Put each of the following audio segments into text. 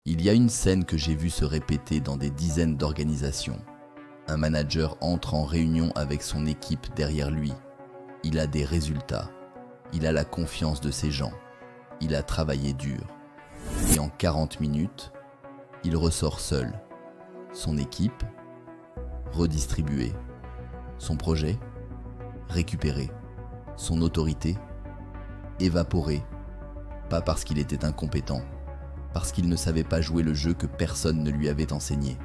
Il y a une scène que j'ai vue se répéter dans des dizaines d'organisations. Un manager entre en réunion avec son équipe derrière lui. Il a des résultats. Il a la confiance de ses gens. Il a travaillé dur. Et en 40 minutes, il ressort seul. Son équipe, redistribuée. Son projet, récupéré. Son autorité, évaporée. Pas parce qu'il était incompétent, parce qu'il ne savait pas jouer le jeu que personne ne lui avait enseigné.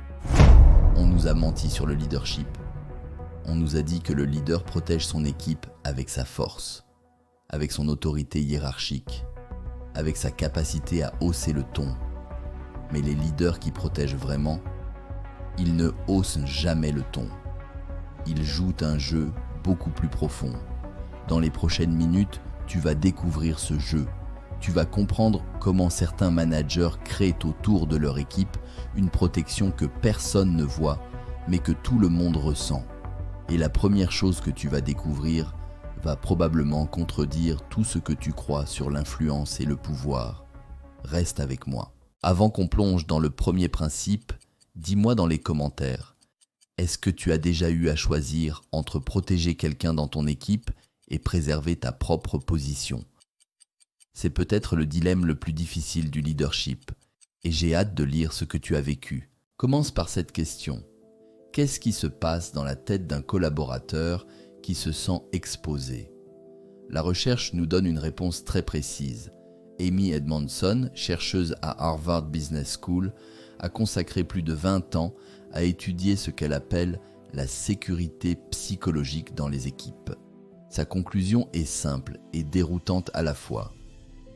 On nous a menti sur le leadership. On nous a dit que le leader protège son équipe avec sa force, avec son autorité hiérarchique, avec sa capacité à hausser le ton. Mais les leaders qui protègent vraiment, ils ne haussent jamais le ton. Ils jouent un jeu beaucoup plus profond. Dans les prochaines minutes, tu vas découvrir ce jeu. Tu vas comprendre comment certains managers créent autour de leur équipe une protection que personne ne voit, mais que tout le monde ressent. Et la première chose que tu vas découvrir va probablement contredire tout ce que tu crois sur l'influence et le pouvoir. Reste avec moi. Avant qu'on plonge dans le premier principe, dis-moi dans les commentaires, est-ce que tu as déjà eu à choisir entre protéger quelqu'un dans ton équipe et préserver ta propre position ? C'est peut-être le dilemme le plus difficile du leadership, et j'ai hâte de lire ce que tu as vécu. Commence par cette question. Qu'est-ce qui se passe dans la tête d'un collaborateur qui se sent exposé ? La recherche nous donne une réponse très précise. Amy Edmondson, chercheuse à Harvard Business School, a consacré plus de 20 ans à étudier ce qu'elle appelle la sécurité psychologique dans les équipes. Sa conclusion est simple et déroutante à la fois.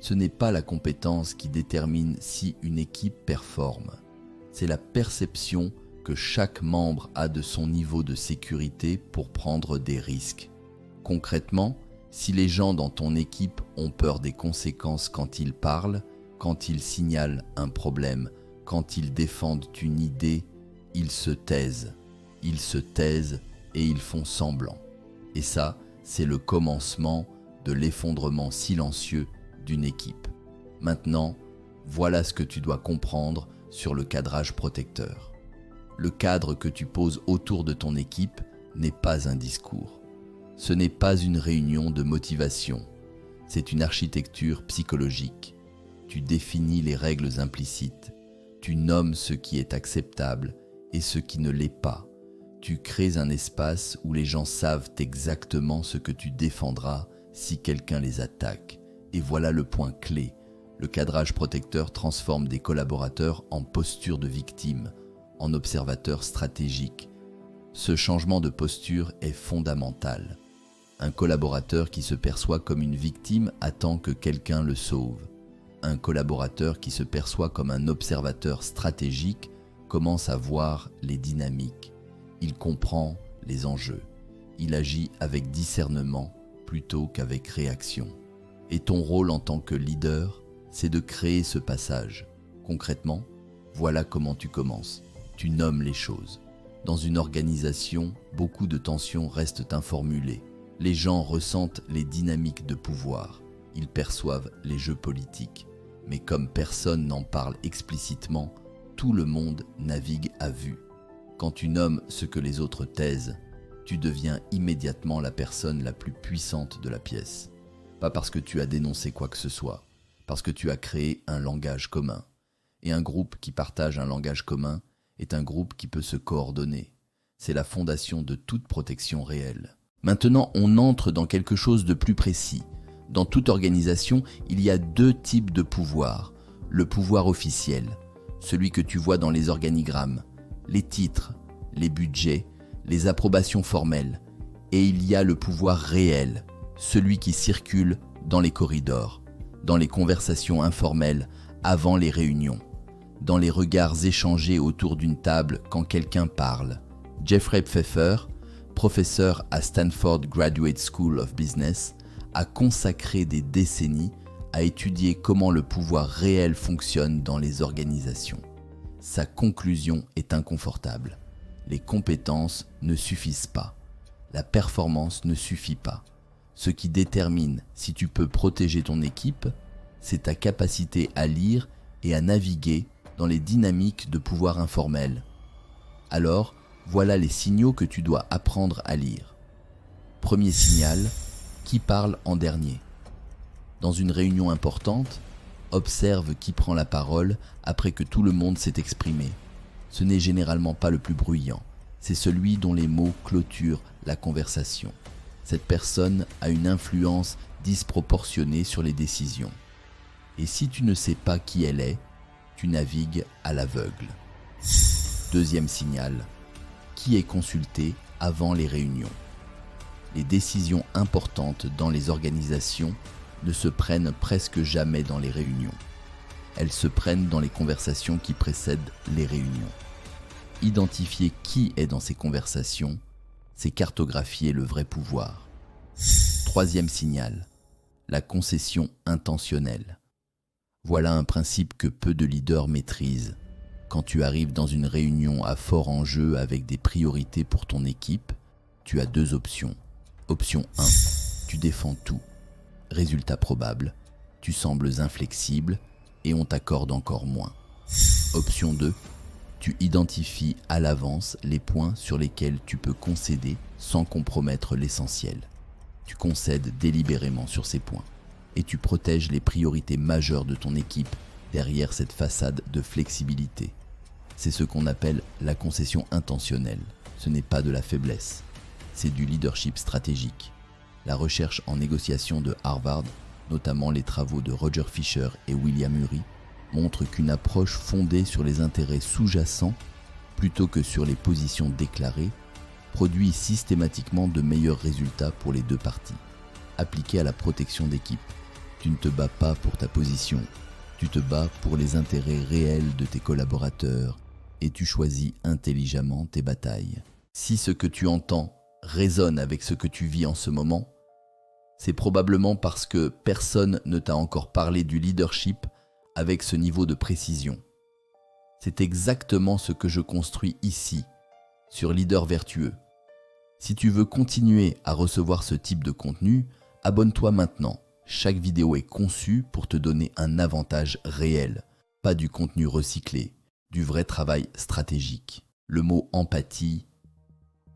Ce n'est pas la compétence qui détermine si une équipe performe. C'est la perception que chaque membre a de son niveau de sécurité pour prendre des risques. Concrètement, si les gens dans ton équipe ont peur des conséquences quand ils parlent, quand ils signalent un problème, quand ils défendent une idée, ils se taisent. Ils se taisent et ils font semblant. Et ça, c'est le commencement de l'effondrement silencieux d'une équipe. Maintenant, voilà ce que tu dois comprendre sur le cadrage protecteur. Le cadre que tu poses autour de ton équipe n'est pas un discours. Ce n'est pas une réunion de motivation. C'est une architecture psychologique. Tu définis les règles implicites. Tu nommes ce qui est acceptable et ce qui ne l'est pas. Tu crées un espace où les gens savent exactement ce que tu défendras si quelqu'un les attaque. Et voilà le point clé. Le cadrage protecteur transforme des collaborateurs en posture de victime, en observateurs stratégiques. Ce changement de posture est fondamental. Un collaborateur qui se perçoit comme une victime attend que quelqu'un le sauve. Un collaborateur qui se perçoit comme un observateur stratégique commence à voir les dynamiques. Il comprend les enjeux. Il agit avec discernement plutôt qu'avec réaction. Et ton rôle en tant que leader, c'est de créer ce passage. Concrètement, voilà comment tu commences. Tu nommes les choses. Dans une organisation, beaucoup de tensions restent informulées. Les gens ressentent les dynamiques de pouvoir. Ils perçoivent les jeux politiques. Mais comme personne n'en parle explicitement, tout le monde navigue à vue. Quand tu nommes ce que les autres taisent, tu deviens immédiatement la personne la plus puissante de la pièce. Pas parce que tu as dénoncé quoi que ce soit, parce que tu as créé un langage commun. Et un groupe qui partage un langage commun est un groupe qui peut se coordonner. C'est la fondation de toute protection réelle. Maintenant, on entre dans quelque chose de plus précis. Dans toute organisation, il y a 2 types de pouvoir. Le pouvoir officiel, celui que tu vois dans les organigrammes, les titres, les budgets, les approbations formelles. Et il y a le pouvoir réel, celui qui circule dans les corridors, dans les conversations informelles avant les réunions, dans les regards échangés autour d'une table quand quelqu'un parle. Jeffrey Pfeffer, professeur à Stanford Graduate School of Business, a consacré des décennies à étudier comment le pouvoir réel fonctionne dans les organisations. Sa conclusion est inconfortable. Les compétences ne suffisent pas. La performance ne suffit pas. Ce qui détermine si tu peux protéger ton équipe, c'est ta capacité à lire et à naviguer dans les dynamiques de pouvoir informel. Alors, voilà les signaux que tu dois apprendre à lire. Premier signal, qui parle en dernier? Dans une réunion importante, observe qui prend la parole après que tout le monde s'est exprimé. Ce n'est généralement pas le plus bruyant, c'est celui dont les mots clôturent la conversation. Cette personne a une influence disproportionnée sur les décisions. Et si tu ne sais pas qui elle est, tu navigues à l'aveugle. Deuxième signal, qui est consulté avant les réunions? Les décisions importantes dans les organisations ne se prennent presque jamais dans les réunions. Elles se prennent dans les conversations qui précèdent les réunions. Identifier qui est dans ces conversations, c'est cartographier le vrai pouvoir. Troisième signal, la concession intentionnelle. Voilà un principe que peu de leaders maîtrisent. Quand tu arrives dans une réunion à fort enjeu avec des priorités pour ton équipe, tu as deux options. Option 1, tu défends tout. Résultat probable, tu sembles inflexible et on t'accorde encore moins. Option 2, tu identifies à l'avance les points sur lesquels tu peux concéder sans compromettre l'essentiel. Tu concèdes délibérément sur ces points et tu protèges les priorités majeures de ton équipe derrière cette façade de flexibilité. C'est ce qu'on appelle la concession intentionnelle. Ce n'est pas de la faiblesse, c'est du leadership stratégique. La recherche en négociation de Harvard, notamment les travaux de Roger Fisher et William Ury, montre qu'une approche fondée sur les intérêts sous-jacents plutôt que sur les positions déclarées produit systématiquement de meilleurs résultats pour les deux parties. Appliqué à la protection d'équipe, tu ne te bats pas pour ta position, tu te bats pour les intérêts réels de tes collaborateurs et tu choisis intelligemment tes batailles. Si ce que tu entends résonne avec ce que tu vis en ce moment, c'est probablement parce que personne ne t'a encore parlé du leadership avec ce niveau de précision. C'est exactement ce que je construis ici, sur Leader Vertueux. Si tu veux continuer à recevoir ce type de contenu, abonne-toi maintenant. Chaque vidéo est conçue pour te donner un avantage réel, pas du contenu recyclé, du vrai travail stratégique. Le mot empathie,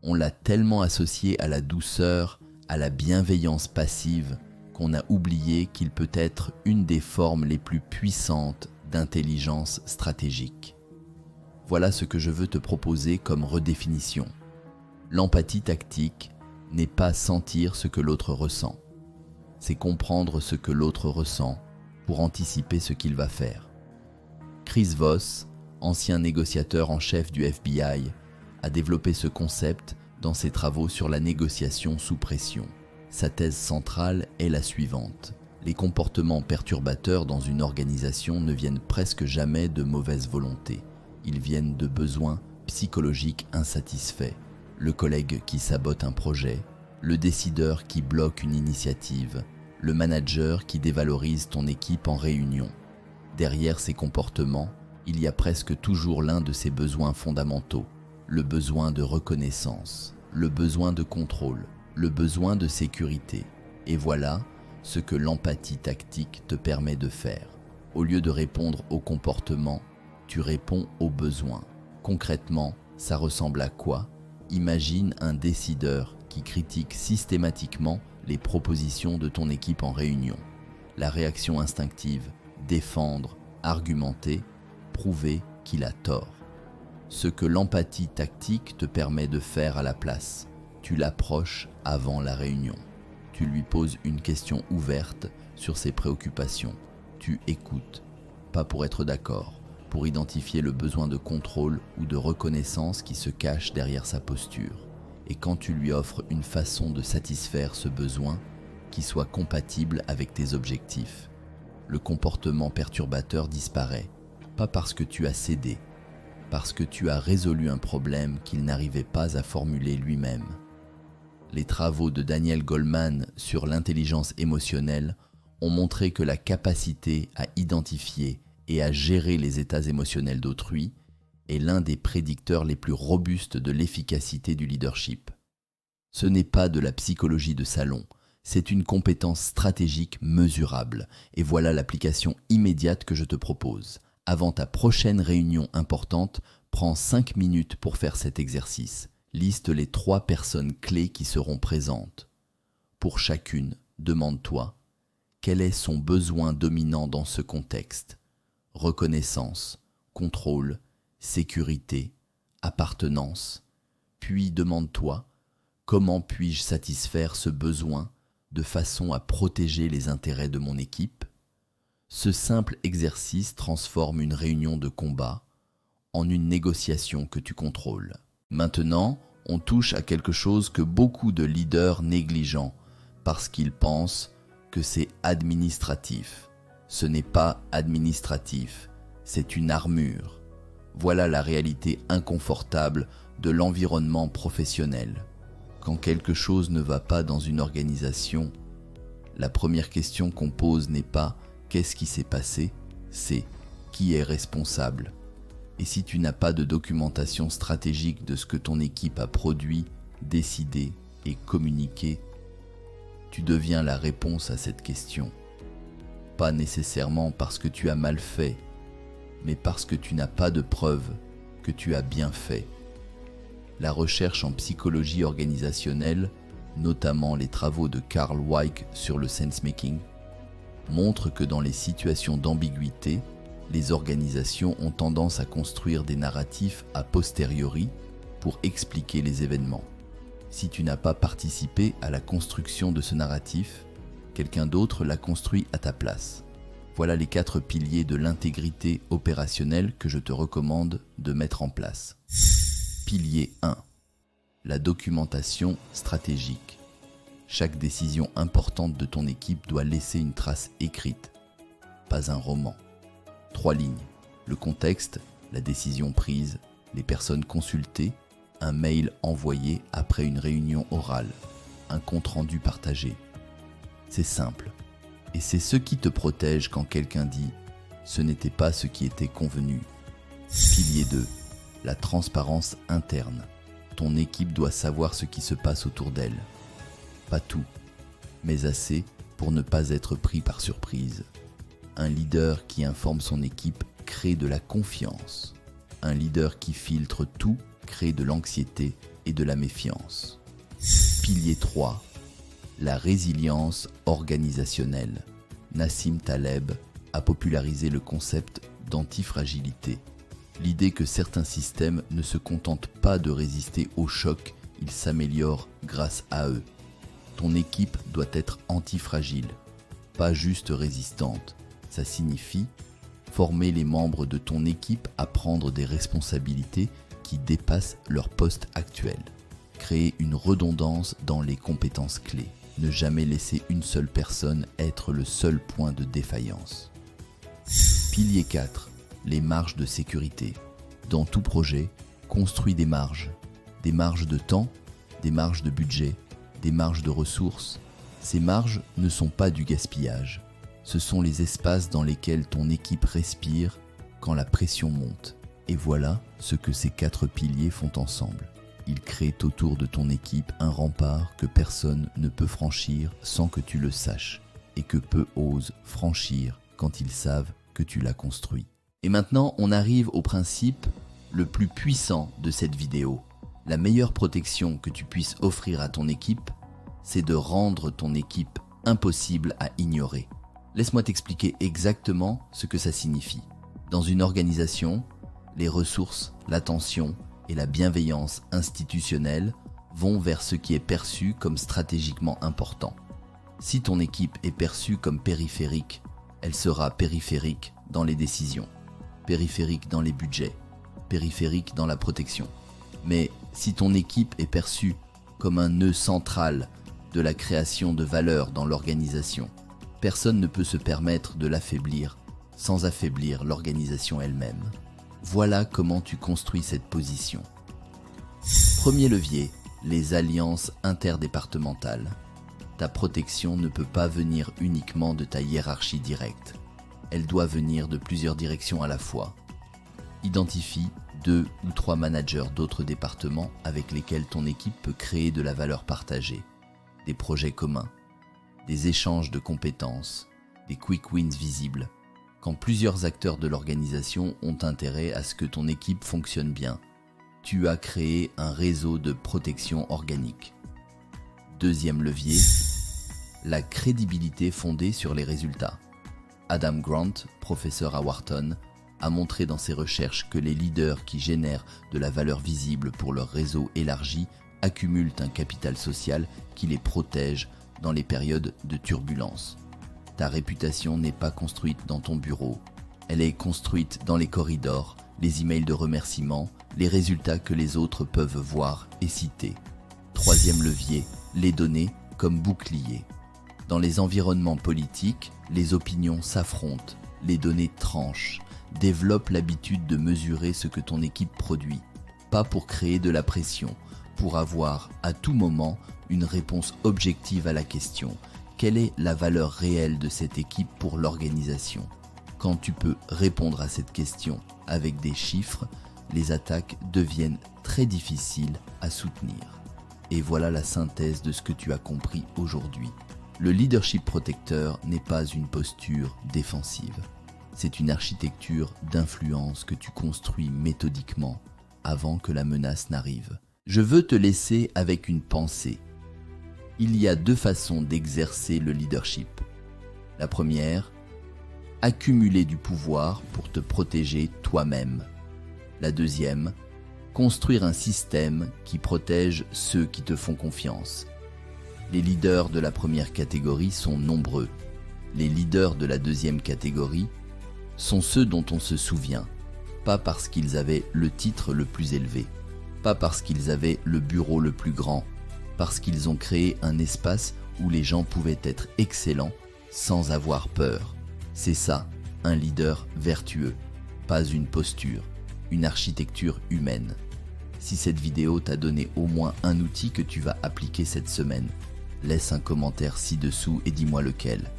on l'a tellement associé à la douceur, à la bienveillance passive, qu'on a oublié qu'il peut être une des formes les plus puissantes d'intelligence stratégique. Voilà ce que je veux te proposer comme redéfinition. L'empathie tactique n'est pas sentir ce que l'autre ressent. C'est comprendre ce que l'autre ressent pour anticiper ce qu'il va faire. Chris Voss, ancien négociateur en chef du FBI, a développé ce concept dans ses travaux sur la négociation sous pression. Sa thèse centrale est la suivante. Les comportements perturbateurs dans une organisation ne viennent presque jamais de mauvaise volonté. Ils viennent de besoins psychologiques insatisfaits. Le collègue qui sabote un projet, le décideur qui bloque une initiative, le manager qui dévalorise ton équipe en réunion. Derrière ces comportements, il y a presque toujours l'un de ces besoins fondamentaux, le besoin de reconnaissance, le besoin de contrôle, le besoin de sécurité. Et voilà ce que l'empathie tactique te permet de faire. Au lieu de répondre au comportement, tu réponds aux besoins. Concrètement, ça ressemble à quoi? Imagine un décideur qui critique systématiquement les propositions de ton équipe en réunion. La réaction instinctive, défendre, argumenter, prouver qu'il a tort. Ce que l'empathie tactique te permet de faire à la place, tu l'approches avant la réunion. Tu lui poses une question ouverte sur ses préoccupations. Tu écoutes, pas pour être d'accord, pour identifier le besoin de contrôle ou de reconnaissance qui se cache derrière sa posture. Et quand tu lui offres une façon de satisfaire ce besoin qui soit compatible avec tes objectifs, le comportement perturbateur disparaît, pas parce que tu as cédé, parce que tu as résolu un problème qu'il n'arrivait pas à formuler lui-même. Les travaux de Daniel Goleman sur l'intelligence émotionnelle ont montré que la capacité à identifier et à gérer les états émotionnels d'autrui est l'un des prédicteurs les plus robustes de l'efficacité du leadership. Ce n'est pas de la psychologie de salon, c'est une compétence stratégique mesurable, et voilà l'application immédiate que je te propose. Avant ta prochaine réunion importante, prends 5 minutes pour faire cet exercice. Liste les 3 personnes clés qui seront présentes. Pour chacune, demande-toi, quel est son besoin dominant dans ce contexte? Reconnaissance, contrôle, sécurité, appartenance. Puis demande-toi, comment puis-je satisfaire ce besoin de façon à protéger les intérêts de mon équipe? Ce simple exercice transforme une réunion de combat en une négociation que tu contrôles. Maintenant, on touche à quelque chose que beaucoup de leaders négligent parce qu'ils pensent que c'est administratif. Ce n'est pas administratif, c'est une armure. Voilà la réalité inconfortable de l'environnement professionnel. Quand quelque chose ne va pas dans une organisation, la première question qu'on pose n'est pas « qu'est-ce qui s'est passé ?», c'est « qui est responsable ?» Et si tu n'as pas de documentation stratégique de ce que ton équipe a produit, décidé et communiqué, tu deviens la réponse à cette question. Pas nécessairement parce que tu as mal fait, mais parce que tu n'as pas de preuve que tu as bien fait. La recherche en psychologie organisationnelle, notamment les travaux de Carl Weick sur le sense-making, montre que dans les situations d'ambiguïté, les organisations ont tendance à construire des narratifs a posteriori pour expliquer les événements. Si tu n'as pas participé à la construction de ce narratif, quelqu'un d'autre l'a construit à ta place. Voilà les 4 piliers de l'intégrité opérationnelle que je te recommande de mettre en place. Pilier 1. La documentation stratégique. Chaque décision importante de ton équipe doit laisser une trace écrite, pas un roman. 3 lignes. Le contexte, la décision prise, les personnes consultées, un mail envoyé après une réunion orale, un compte-rendu partagé. C'est simple. Et c'est ce qui te protège quand quelqu'un dit « ce n'était pas ce qui était convenu ». Pilier 2. La transparence interne. Ton équipe doit savoir ce qui se passe autour d'elle. Pas tout, mais assez pour ne pas être pris par surprise. Un leader qui informe son équipe crée de la confiance. Un leader qui filtre tout crée de l'anxiété et de la méfiance. Pilier 3. La résilience organisationnelle. Nassim Taleb a popularisé le concept d'antifragilité. L'idée que certains systèmes ne se contentent pas de résister aux chocs, ils s'améliorent grâce à eux. Ton équipe doit être antifragile, pas juste résistante. Ça signifie former les membres de ton équipe à prendre des responsabilités qui dépassent leur poste actuel. Créer une redondance dans les compétences clés. Ne jamais laisser une seule personne être le seul point de défaillance. Pilier 4. Les marges de sécurité. Dans tout projet, construis des marges. Des marges de temps, des marges de budget, des marges de ressources. Ces marges ne sont pas du gaspillage. Ce sont les espaces dans lesquels ton équipe respire quand la pression monte. Et voilà ce que ces 4 piliers font ensemble. Ils créent autour de ton équipe un rempart que personne ne peut franchir sans que tu le saches et que peu osent franchir quand ils savent que tu l'as construit. Et maintenant, on arrive au principe le plus puissant de cette vidéo. La meilleure protection que tu puisses offrir à ton équipe, c'est de rendre ton équipe impossible à ignorer. Laisse-moi t'expliquer exactement ce que ça signifie. Dans une organisation, les ressources, l'attention et la bienveillance institutionnelle vont vers ce qui est perçu comme stratégiquement important. Si ton équipe est perçue comme périphérique, elle sera périphérique dans les décisions, périphérique dans les budgets, périphérique dans la protection. Mais si ton équipe est perçue comme un nœud central de la création de valeur dans l'organisation, personne ne peut se permettre de l'affaiblir sans affaiblir l'organisation elle-même. Voilà comment tu construis cette position. Premier levier, les alliances interdépartementales. Ta protection ne peut pas venir uniquement de ta hiérarchie directe. Elle doit venir de plusieurs directions à la fois. Identifie 2 ou 3 managers d'autres départements avec lesquels ton équipe peut créer de la valeur partagée, des projets communs, des échanges de compétences, des quick wins visibles. Quand plusieurs acteurs de l'organisation ont intérêt à ce que ton équipe fonctionne bien, tu as créé un réseau de protection organique. Deuxième levier, la crédibilité fondée sur les résultats. Adam Grant, professeur à Wharton, a montré dans ses recherches que les leaders qui génèrent de la valeur visible pour leur réseau élargi accumulent un capital social qui les protège dans les périodes de turbulence. Ta réputation n'est pas construite dans ton bureau, elle est construite dans les corridors, les emails de remerciement, les résultats que les autres peuvent voir et citer. Troisième levier, les données comme bouclier. Dans les environnements politiques, les opinions s'affrontent, les données tranchent. Développe l'habitude de mesurer ce que ton équipe produit, pas pour créer de la pression, pour avoir à tout moment une réponse objective à la question: quelle est la valeur réelle de cette équipe pour l'organisation? Quand tu peux répondre à cette question avec des chiffres, les attaques deviennent très difficiles à soutenir. Et voilà la synthèse de ce que tu as compris aujourd'hui. Le leadership protecteur n'est pas une posture défensive. C'est une architecture d'influence que tu construis méthodiquement avant que la menace n'arrive. Je veux te laisser avec une pensée. Il y a deux façons d'exercer le leadership. La première, accumuler du pouvoir pour te protéger toi-même. La deuxième, construire un système qui protège ceux qui te font confiance. Les leaders de la première catégorie sont nombreux. Les leaders de la deuxième catégorie sont ceux dont on se souvient, pas parce qu'ils avaient le titre le plus élevé, pas parce qu'ils avaient le bureau le plus grand, parce qu'ils ont créé un espace où les gens pouvaient être excellents sans avoir peur. C'est ça, un leader vertueux, pas une posture, une architecture humaine. Si cette vidéo t'a donné au moins un outil que tu vas appliquer cette semaine, laisse un commentaire ci-dessous et dis-moi lequel.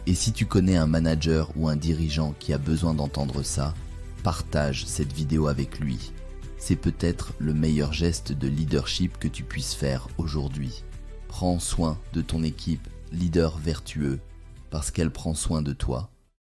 Et si tu connais un manager ou un dirigeant qui a besoin d'entendre ça, partage cette vidéo avec lui. C'est peut-être le meilleur geste de leadership que tu puisses faire aujourd'hui. Prends soin de ton équipe, leader vertueux, parce qu'elle prend soin de toi.